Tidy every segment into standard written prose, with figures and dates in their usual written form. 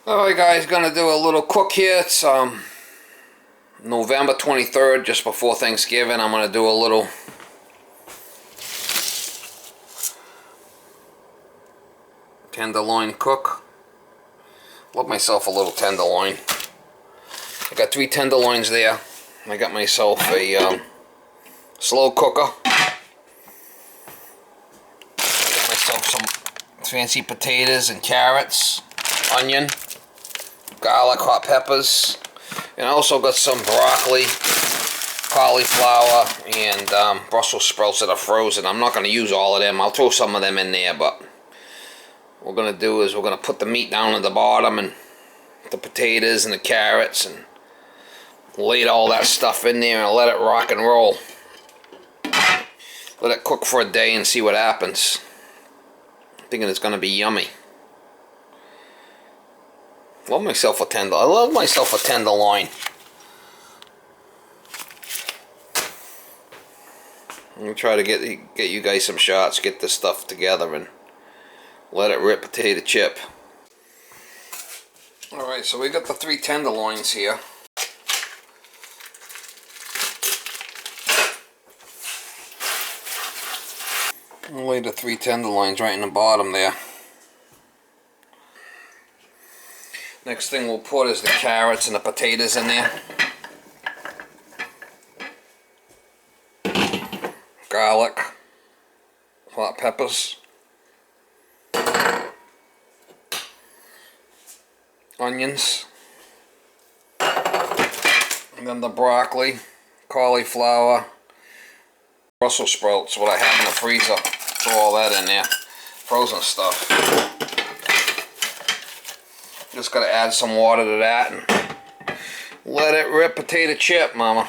Alright guys, gonna do a little cook here. It's November 23rd, just before Thanksgiving. I'm gonna do a little tenderloin cook. Love myself a little tenderloin. I got 3 tenderloins there. I got myself a slow cooker. I got myself some fancy potatoes and carrots, onion, garlic, hot peppers, and I also got some broccoli, cauliflower, and Brussels sprouts that are frozen. I'm not going to use all of them. I'll throw some of them in there, but what we're going to do is we're going to put the meat down at the bottom and the potatoes and the carrots and lay all that stuff in there and let it rock and roll. Let it cook for a day and see what happens. I'm thinking it's going to be yummy. I love myself a tenderloin. I'm gonna try to get you guys some shots, get this stuff together, and let it rip potato chip. All right, so we got the 3 tenderloins here. I'll lay the 3 tenderloins right in the bottom there. Next thing we'll put is the carrots and the potatoes in there. Garlic, hot peppers, onions, and then the broccoli, cauliflower, Brussels sprouts, what I have in the freezer. Throw all that in there, frozen stuff. Just gotta add some water to that and let it rip potato chip, mama.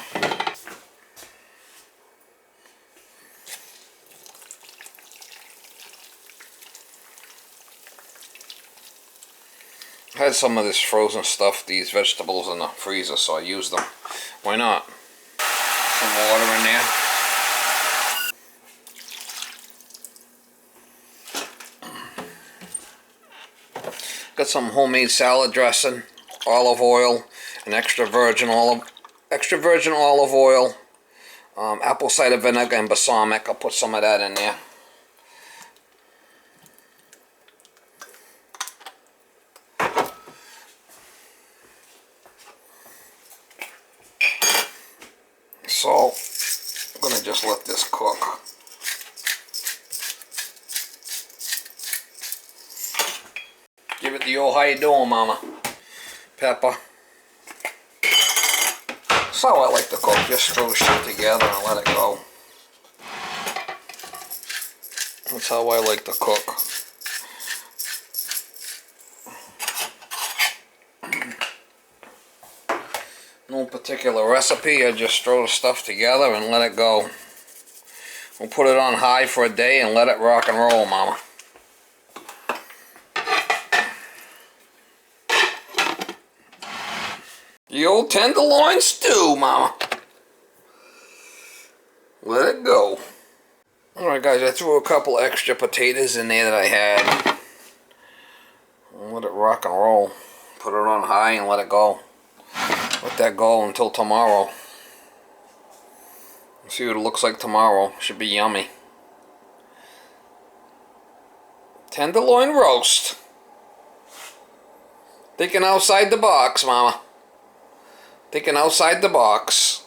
I had some of this frozen stuff, these vegetables in the freezer, so I used them. Why not? Some water in there. Got some homemade salad dressing, olive oil, and extra virgin olive oil, apple cider vinegar, and balsamic. I'll put some of that in there. So I'm gonna just let this cook. Give it the old how you doing, mama. Pepper. That's how I like to cook. Just throw shit together and let it go. That's how I like to cook. No particular recipe. I just throw the stuff together and let it go. We'll put it on high for a day and let it rock and roll, mama. The old tenderloin stew, mama. Let it go. Alright guys, I threw a couple extra potatoes in there that I had. Let it rock and roll. Put it on high and let it go. Let that go until tomorrow. See what it looks like tomorrow. Should be yummy. Tenderloin roast. Thinking outside the box, mama. Thinking outside the box.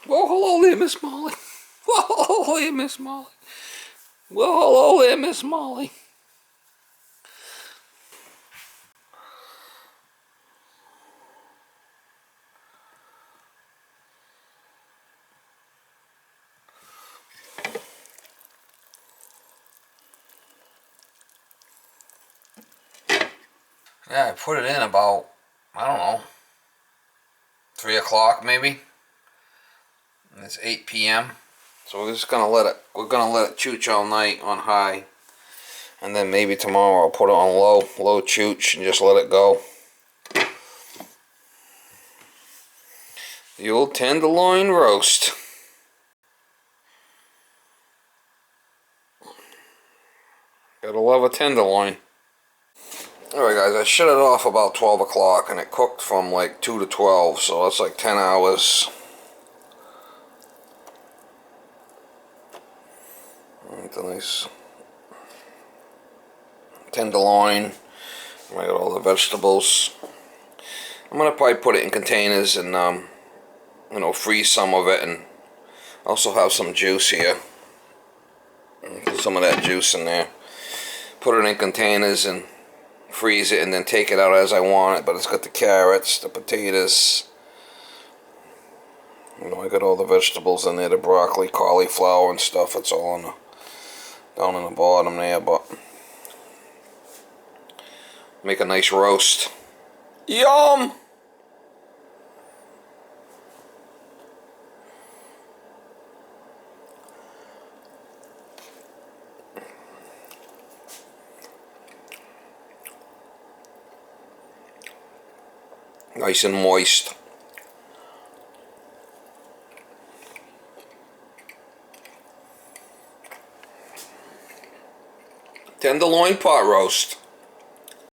Well, hello there, Miss Molly. Well, hello there, Miss Molly. Well, hello there, Miss Molly. Yeah, I put it in about, I don't know, 3 o'clock maybe. And it's 8 p.m. So we're just gonna let it chooch all night on high. And then maybe tomorrow I'll put it on low chooch and just let it go. The old tenderloin roast. Gotta love a tenderloin. Alright guys, I shut it off about 12 o'clock and it cooked from like 2 to 12, so that's like 10 hours. It's a nice tenderloin. I got all the vegetables. I'm gonna probably put it in containers and you know, freeze some of it, and also have some juice here. Put some of that juice in there. Put it in containers and freeze it, and then take it out as I want it. But it's got the carrots, the potatoes. You know, I got all the vegetables in there, the broccoli, cauliflower, and stuff. It's all on the down in the bottom there, but make a nice roast. Yum! Nice and moist. Tenderloin pot roast.